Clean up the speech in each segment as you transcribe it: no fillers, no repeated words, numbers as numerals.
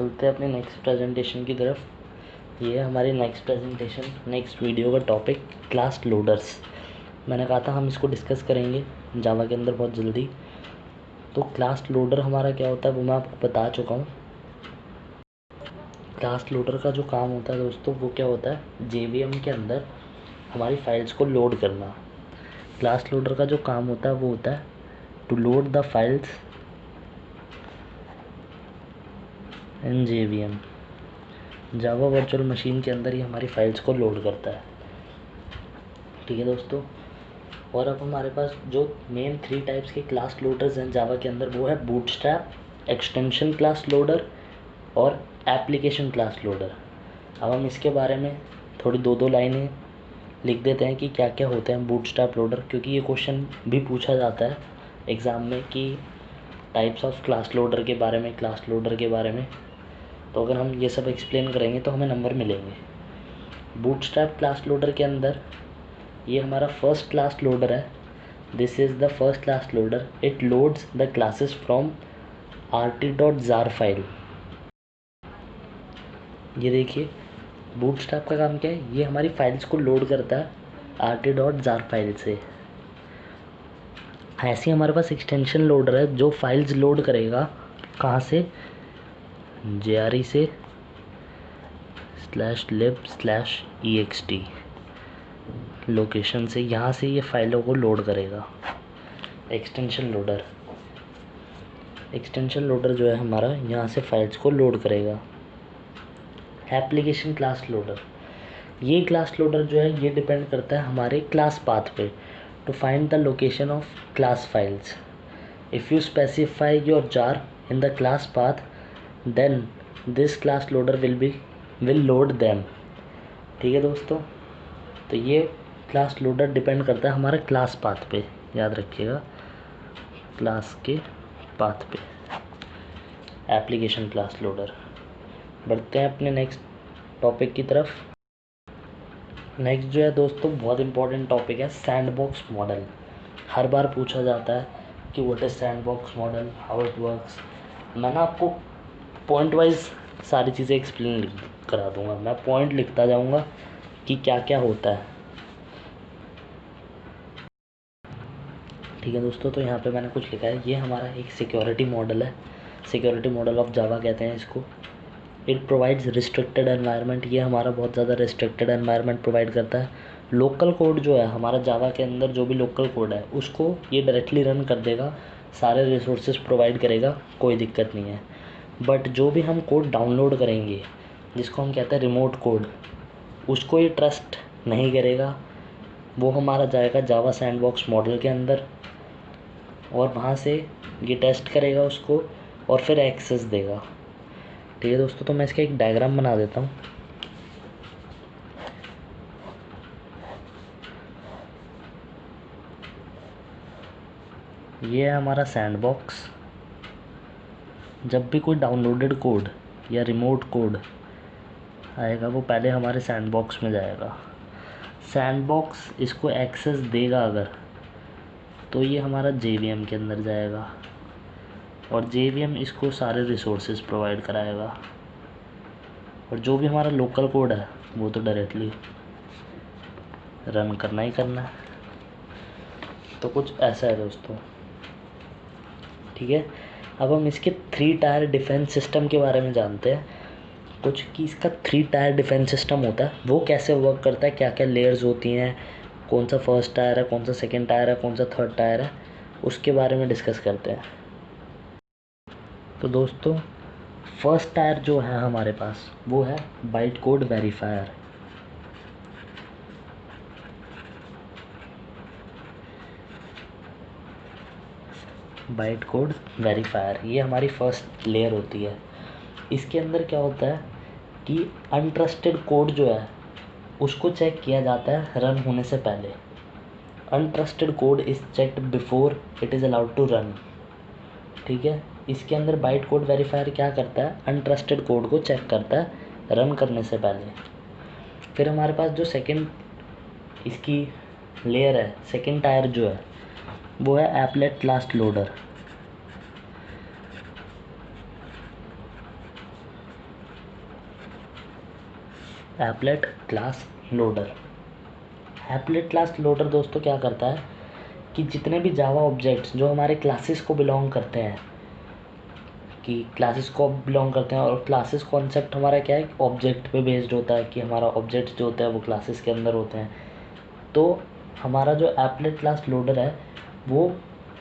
चलते हैं अपने नेक्स्ट प्रेजेंटेशन की तरफ। ये है हमारी नेक्स्ट प्रेजेंटेशन, नेक्स्ट वीडियो का टॉपिक क्लास लोडर्स। मैंने कहा था हम इसको डिस्कस करेंगे जावा के अंदर बहुत जल्दी। तो क्लास लोडर हमारा क्या होता है वो मैं आपको बता चुका हूँ। क्लास लोडर का जो काम होता है दोस्तों वो क्या होता है, जेवीएम के अंदर हमारी फाइल्स को लोड करना। क्लास लोडर का जो काम होता है वो होता है to load the files in JVM. Java virtual machine के अंदर ही हमारी फाइल्स को लोड करता है। ठीक है दोस्तों। और अब हमारे पास जो मेन 3 टाइप्स के क्लास लोडर्स हैं जावा के अंदर वो है बूटस्ट्रैप, एक्सटेंशन क्लास लोडर और एप्लीकेशन क्लास लोडर। अब हम इसके बारे में थोड़ी 2-2 लाइनें लिख देते हैं कि क्या क्या होते हैं बूटस्ट्रैप लोडर, क्योंकि ये क्वेश्चन भी पूछा जाता है एग्ज़ाम में कि टाइप्स ऑफ क्लास लोडर के बारे में, क्लास लोडर के बारे में। तो अगर हम ये सब एक्सप्लेन करेंगे तो हमें नंबर मिलेंगे। बूटस्ट्रैप क्लास लोडर के अंदर ये हमारा फर्स्ट क्लास लोडर है। This is the first class loader. It loads the classes from rt.जार फाइल। ये देखिए बूटस्ट्रैप का काम क्या है, ये हमारी फाइल्स को लोड करता है rt.जार फाइल से। ऐसे हमारे पास एक्सटेंशन लोडर है जो फाइल्स लोड करेगा कहाँ से, jre से /lib/ext लोकेशन से, यहाँ से ये फाइलों को लोड करेगा। एक्सटेंशन लोडर जो है हमारा यहाँ से फाइल्स को लोड करेगा। एप्लीकेशन क्लास लोडर, ये क्लास लोडर जो है ये डिपेंड करता है हमारे क्लास पाथ पे to find the location of class files. If you specify your jar in the class path then this class loader will load them. ठीक है दोस्तों। तो ये क्लास लोडर डिपेंड करता है हमारे क्लास पाथ पे, याद रखिएगा क्लास के पाथ पे। Application class loader. बढ़ते हैं अपने नेक्स्ट टॉपिक की तरफ। नेक्स्ट जो है दोस्तों बहुत इंपॉर्टेंट टॉपिक है सैंडबॉक्स मॉडल। हर बार पूछा जाता है कि what is sandbox model, how it works. मैं ना आपको पॉइंट वाइज सारी चीज़ें एक्सप्लेन करा दूंगा। मैं पॉइंट लिखता जाऊंगा कि क्या क्या होता है। ठीक है दोस्तों। तो यहाँ पे मैंने कुछ लिखा है, ये हमारा एक सिक्योरिटी मॉडल है, सिक्योरिटी मॉडल ऑफ जावा कहते हैं इसको। इट प्रोवाइड्स रिस्ट्रिक्टेड एनवायरनमेंट, ये हमारा बहुत ज़्यादा रिस्ट्रिक्टेड एनवायरनमेंट प्रोवाइड करता है। लोकल कोड जो है हमारा जावा के अंदर, जो भी लोकल कोड है उसको ये डायरेक्टली रन कर देगा, सारे रिसोर्सेज प्रोवाइड करेगा, कोई दिक्कत नहीं है। बट जो भी हम कोड डाउनलोड करेंगे जिसको हम कहते हैं रिमोट कोड, उसको ये ट्रस्ट नहीं करेगा। वो हमारा जाएगा जावा सैंडबॉक्स मॉडल के अंदर और वहाँ से ये टेस्ट करेगा उसको और फिर एक्सेस देगा। ठीक है दोस्तों। तो मैं इसका एक डायग्राम बना देता हूँ। ये है हमारा सैंडबॉक्स। जब भी कोई डाउनलोडेड कोड या रिमोट कोड आएगा वो पहले हमारे सैंडबॉक्स में जाएगा। सैंडबॉक्स इसको एक्सेस देगा अगर, तो ये हमारा जेवीएम के अंदर जाएगा और जेवीएम इसको सारे रिसोर्सेज प्रोवाइड कराएगा। और जो भी हमारा लोकल कोड है वो तो डायरेक्टली रन करना ही करना है। तो कुछ ऐसा है दोस्तों। ठीक है। अब हम इसके 3 टायर डिफेंस सिस्टम के बारे में जानते हैं कुछ, कि इसका 3 टायर डिफेंस सिस्टम होता है वो कैसे वर्क करता है, क्या क्या लेयर्स होती हैं, कौन सा फर्स्ट टायर है, कौन सा सेकंड टायर है, कौन सा थर्ड टायर है, उसके बारे में डिस्कस करते हैं। तो दोस्तों फर्स्ट टायर जो है हमारे पास वो है byte code verifier. Byte code verifier ये हमारी फर्स्ट लेयर होती है। इसके अंदर क्या होता है कि अनट्रस्टेड कोड जो है उसको चेक किया जाता है रन होने से पहले। Untrusted code is checked before it is allowed to run. ठीक है। इसके अंदर बाइट कोड वेरीफायर क्या करता है, अनट्रस्टेड कोड को चेक करता है रन करने से पहले। फिर हमारे पास जो सेकंड इसकी लेयर है, सेकंड टायर जो है वो है applet class loader. Applet class loader. Applet class loader दोस्तों क्या करता है कि जितने भी जावा ऑब्जेक्ट्स जो हमारे क्लासेस को बिलोंग करते हैं, कि क्लासेस को बिलोंग करते हैं, और क्लासेस कॉन्सेप्ट हमारा क्या है, ऑब्जेक्ट पे बेस्ड होता है, कि हमारा ऑब्जेक्ट जो होता है वो क्लासेस के अंदर होते हैं। तो हमारा जो एप्लेट क्लास लोडर है वो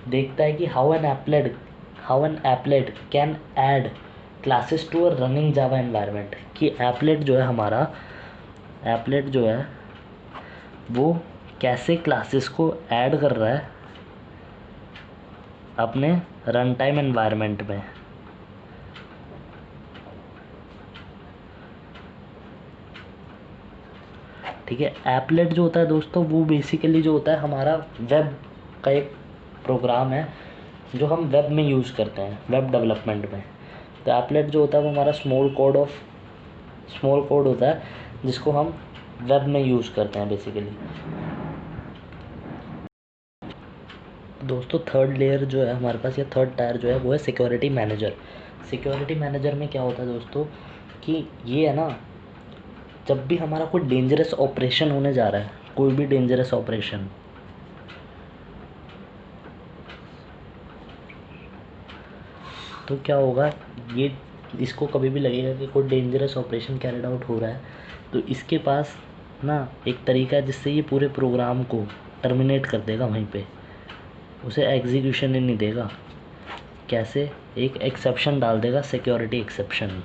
देखता है कि how an applet can add classes to a running Java environment, कि एप्लेट जो है हमारा, एप्लेट जो है वो कैसे क्लासेस को ऐड कर रहा है अपने रन टाइम एनवायरनमेंट में। ठीक है, एप्लेट जो होता है दोस्तों वो बेसिकली जो होता है हमारा वेब का एक प्रोग्राम है जो हम वेब में यूज़ करते हैं, वेब डेवलपमेंट में। तो एप्लेट जो होता है वो हमारा स्मॉल कोड होता है जिसको हम वेब में यूज़ करते हैं बेसिकली। दोस्तों थर्ड लेयर जो है हमारे पास, या थर्ड टायर जो है वो है सिक्योरिटी मैनेजर। सिक्योरिटी मैनेजर में क्या होता है दोस्तों कि ये है ना, जब भी हमारा कोई डेंजरस ऑपरेशन होने जा रहा है, कोई भी डेंजरस ऑपरेशन, तो क्या होगा, ये इसको कभी भी लगेगा कि कोई डेंजरस ऑपरेशन कैरिड आउट हो रहा है, तो इसके पास ना एक तरीका है जिससे ये पूरे प्रोग्राम को टर्मिनेट कर देगा वहीं पे, उसे एग्जीक्यूशन ही नहीं देगा। कैसे? एक एक्सेप्शन डाल देगा, सिक्योरिटी एक्सेप्शन।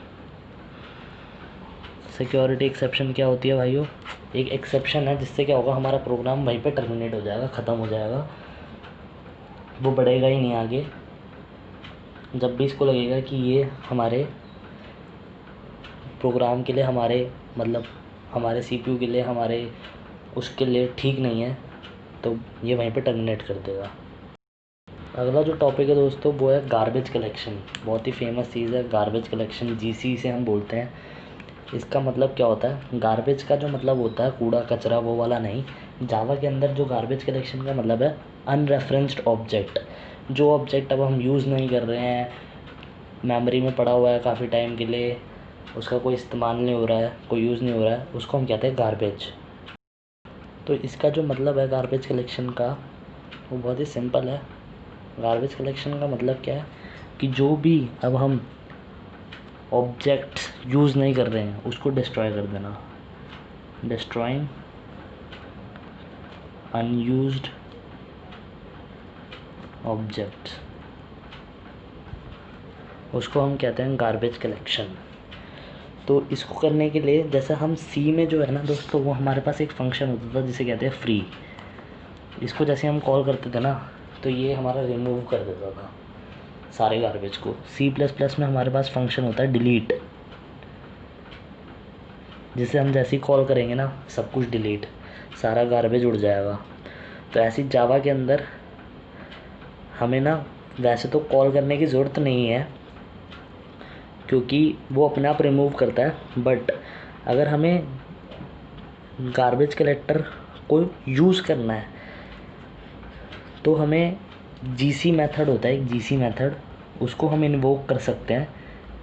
सिक्योरिटी एक्सेप्शन क्या होती है भाइयों? एक एक्सेप्शन है जिससे क्या होगा, हमारा प्रोग्राम वहीं पे टर्मिनेट हो जाएगा, ख़त्म हो जाएगा, वो बढ़ेगा ही नहीं आगे। जब भी इसको लगेगा कि ये हमारे प्रोग्राम के लिए, हमारे सीपीयू के लिए, हमारे उसके लिए ठीक नहीं है, तो ये वहीं पे टर्मिनेट कर देगा। अगला जो टॉपिक है दोस्तों वो है गार्बेज कलेक्शन। बहुत ही फेमस चीज़ है गार्बेज कलेक्शन, जीसी से हम बोलते हैं। इसका मतलब क्या होता है? गार्बेज का जो मतलब होता है कूड़ा कचरा, वो वाला नहीं। जावा के अंदर जो गार्बेज कलेक्शन का मतलब है अनरेफरेंस्ड ऑब्जेक्ट। जो ऑब्जेक्ट अब हम यूज़ नहीं कर रहे हैं, मेमोरी में पड़ा हुआ है काफ़ी टाइम के लिए, उसका कोई इस्तेमाल नहीं हो रहा है, कोई यूज़ नहीं हो रहा है, उसको हम कहते हैं गार्बेज। तो इसका जो मतलब है गार्बेज कलेक्शन का, वो बहुत ही सिंपल है। गार्बेज कलेक्शन का मतलब क्या है कि जो भी अब हम ऑब्जेक्ट्स यूज़ नहीं कर रहे हैं उसको डिस्ट्रॉय कर देना। डिस्ट्रॉइंग अनयूज्ड ऑब्जेक्ट्स, उसको हम कहते हैं गार्बेज कलेक्शन। तो इसको करने के लिए, जैसे हम सी में जो है ना दोस्तों, वो हमारे पास एक फंक्शन होता था जिसे कहते हैं फ्री। इसको जैसे हम कॉल करते थे ना, तो ये हमारा रिमूव कर देता था सारे गार्बेज को। सी प्लस प्लस में हमारे पास फंक्शन होता है डिलीट, जिसे हम जैसे ही कॉल करेंगे ना, सब कुछ डिलीट, सारा गार्बेज उड़ जाएगा। तो ऐसी जावा के अंदर हमें ना वैसे तो कॉल करने की ज़रूरत नहीं है, क्योंकि वो अपने आप रिमूव करता है। बट अगर हमें गार्बेज कलेक्टर को यूज़ करना है तो हमें जीसी मेथड होता है, एक जीसी मेथड, उसको हम इन्वोक कर सकते हैं।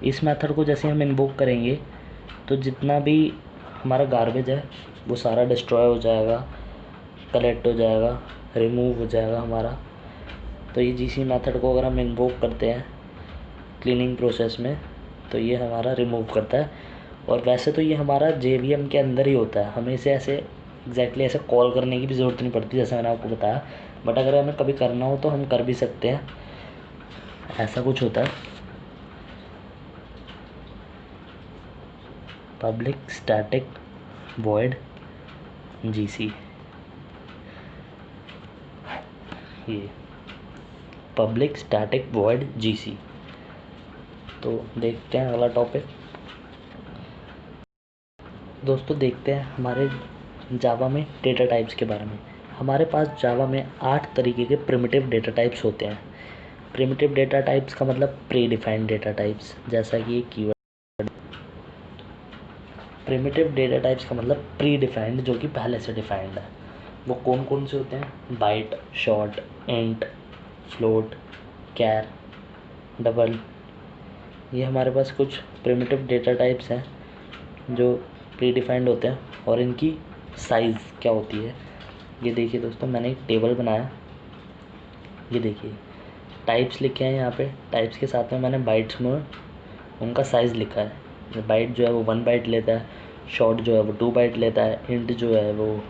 इस मेथड को जैसे हम इन्वोक करेंगे तो जितना भी हमारा गार्बेज है वो सारा डिस्ट्रॉय हो जाएगा, कलेक्ट हो जाएगा, रिमूव हो जाएगा हमारा। तो ये जीसी मेथड को अगर हम इन्वोक करते हैं क्लीनिंग प्रोसेस में, तो ये हमारा रिमूव करता है। और वैसे तो ये हमारा जेवीएम के अंदर ही होता है, हमें इसे ऐसे एग्जैक्टली ऐसे कॉल करने की भी ज़रूरत नहीं पड़ती, जैसे मैंने आपको बताया। बट अगर हमें कभी करना हो तो हम कर भी सकते हैं, ऐसा कुछ होता है। पब्लिक स्टैटिक वॉइड जीसी, ये पब्लिक स्टैटिक वॉइड जीसी। तो देखते हैं अगला टॉपिक दोस्तों, देखते हैं हमारे जावा में डेटा टाइप्स के बारे में। हमारे पास जावा में 8 तरीके के प्रिमिटिव डेटा टाइप्स होते हैं। प्रिमिटिव डेटा टाइप्स का मतलब प्री डिफाइंड डेटा टाइप्स, जैसा कि कीवर्ड। प्रिमिटिव डेटा टाइप्स का मतलब प्री डिफाइंड, जो कि पहले से डिफाइंड है। वो कौन कौन से होते हैं? बाइट, शॉर्ट, इंट, फ्लोट, कैर, डबल। ये हमारे पास कुछ प्रिमिटिव डेटा टाइप्स हैं जो प्री डिफाइंड होते हैं और इनकी साइज़ क्या होती है। ये देखिए दोस्तों, मैंने एक टेबल बनाया, ये देखिए टाइप्स लिखे हैं यहाँ पे। टाइप्स के साथ में मैंने बाइट्स में उनका साइज़ लिखा है। बाइट जो है वो 1 बाइट लेता है, शॉर्ट जो है वो 2 बाइट लेता है, इंट जो है वो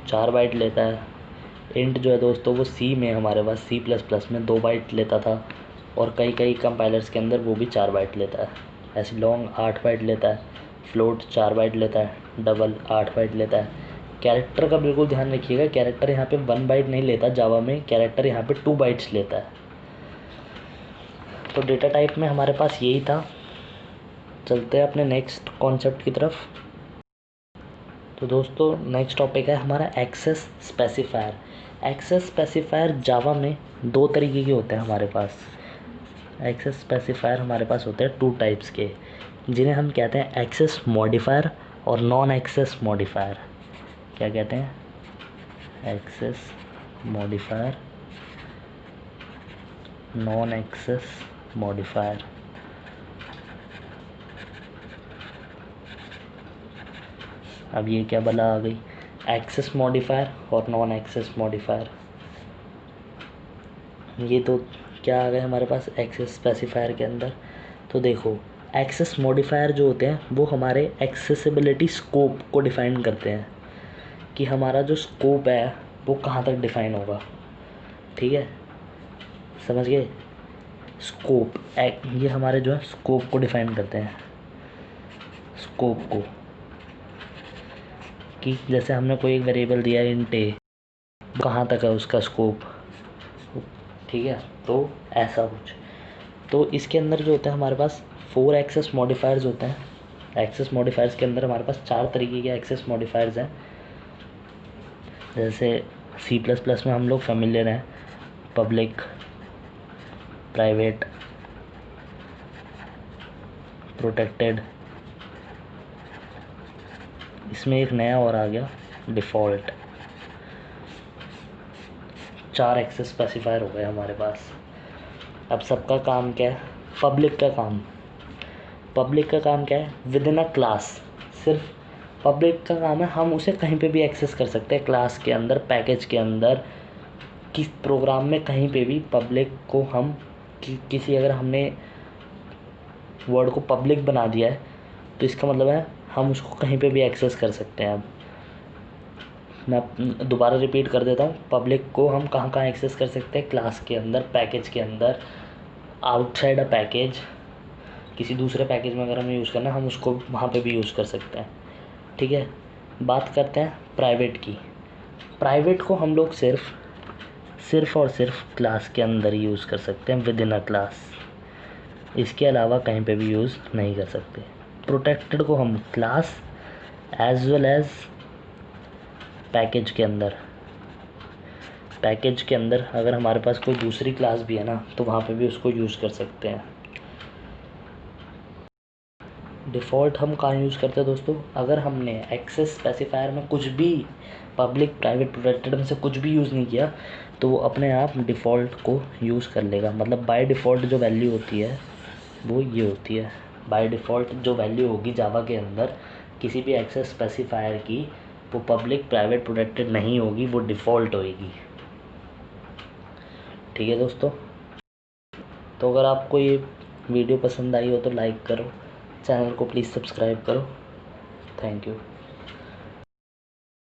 4 बाइट लेता है। इंट जो है दोस्तों वो सी में हमारे पास C++ में 2 बाइट लेता था और कई कई कंपाइलर्स के अंदर वो भी 4 बाइट लेता है। ऐसे लॉन्ग 8 बाइट लेता है, फ्लोट 4 बाइट लेता है, डबल 8 बाइट लेता है। कैरेक्टर का बिल्कुल ध्यान रखिएगा, कैरेक्टर यहाँ पे 1 बाइट नहीं लेता जावा में, कैरेक्टर यहाँ पे 2 बाइट्स लेता है। तो डेटा टाइप में हमारे पास यही था। चलते हैं अपने नेक्स्ट कॉन्सेप्ट की तरफ। तो दोस्तों नेक्स्ट टॉपिक है हमारा एक्सेस स्पेसिफायर। एक्सेस स्पेसिफायर जावा में 2 तरीके के होते हैं हमारे पास। एक्सेस स्पेसिफायर हमारे पास होते हैं 2 टाइप्स के, जिन्हें हम कहते हैं एक्सेस मॉडिफायर और नॉन एक्सेस मॉडिफायर। क्या कहते हैं? Access modifier, non access modifier. अब ये क्या बला आ गई, एक्सेस मॉडिफायर और नॉन एक्सेस मॉडिफायर। ये तो क्या आ गए हमारे पास एक्सेस स्पेसिफायर के अंदर। तो देखो, एक्सेस मॉडिफायर जो होते हैं वो हमारे एक्सेसिबिलिटी स्कोप को डिफ़ाइन करते हैं कि हमारा जो स्कोप है वो कहाँ तक डिफ़ाइन होगा। ठीक है, समझ गए? स्कोप, ये हमारे जो है स्कोप को डिफ़ाइन करते हैं, स्कोप को, कि जैसे हमने कोई एक वेरिएबल दिया है इंट ए, कहाँ तक है उसका स्कोप। ठीक है, तो ऐसा कुछ। तो इसके अंदर जो होता है हमारे पास 4 एक्सेस मॉडिफायर्स होते हैं। एक्सेस मॉडिफायर्स के अंदर हमारे पास 4 तरीके के एक्सेस मॉडिफायर्स हैं। जैसे C++ में हम लोग फेमिलियर हैं, पब्लिक, प्राइवेट, प्रोटेक्टेड। इसमें एक नया और आ गया, डिफ़ॉल्ट। 4 एक्सेस स्पेसिफायर हो गए हमारे पास। अब सबका काम क्या है? पब्लिक का काम क्या है? With in a class. सिर्फ पब्लिक का काम है, हम उसे कहीं पे भी एक्सेस कर सकते हैं, क्लास के अंदर, पैकेज के अंदर, किस प्रोग्राम में, कहीं पे भी पब्लिक को हम किसी, अगर हमने वर्ड को पब्लिक बना दिया है तो इसका मतलब है हम उसको कहीं पे भी एक्सेस कर सकते हैं। अब मैं दोबारा रिपीट कर देता हूँ, पब्लिक को हम कहाँ कहाँ एक्सेस कर सकते हैं? क्लास के अंदर, पैकेज के अंदर, आउटसाइड अ पैकेज, किसी दूसरे पैकेज में अगर हमें यूज़ करना है हम उसको वहाँ पे भी यूज़ कर सकते हैं। ठीक है, बात करते हैं प्राइवेट की। प्राइवेट को हम लोग सिर्फ और सिर्फ क्लास के अंदर ही यूज़ कर सकते हैं, विद इन अ क्लास। इसके अलावा कहीं पे भी यूज़ नहीं कर सकते। प्रोटेक्टेड को हम class as well as package के अंदर अगर हमारे पास कोई दूसरी क्लास भी है ना तो वहाँ पे भी उसको यूज़ कर सकते हैं। डिफ़ॉल्ट हम कहाँ यूज़ करते हैं दोस्तों? अगर हमने एक्सेस स्पेसिफायर में कुछ भी पब्लिक, प्राइवेट, प्रोटेक्टेड में से कुछ भी यूज़ नहीं किया तो वो अपने आप डिफ़ॉल्ट को यूज़ कर लेगा। मतलब बाय डिफ़ॉल्ट जो वैल्यू होती है वो ये होती है। बाय डिफ़ॉल्ट जो वैल्यू होगी जावा के अंदर किसी भी एक्सेस स्पेसिफायर की, वो पब्लिक, प्राइवेट, प्रोटेक्टेड नहीं होगी, वो डिफ़ॉल्ट होएगी। ठीक है दोस्तों, तो अगर आपको ये वीडियो पसंद आई हो तो लाइक करो, चैनल को प्लीज़ सब्सक्राइब करो। Thank you.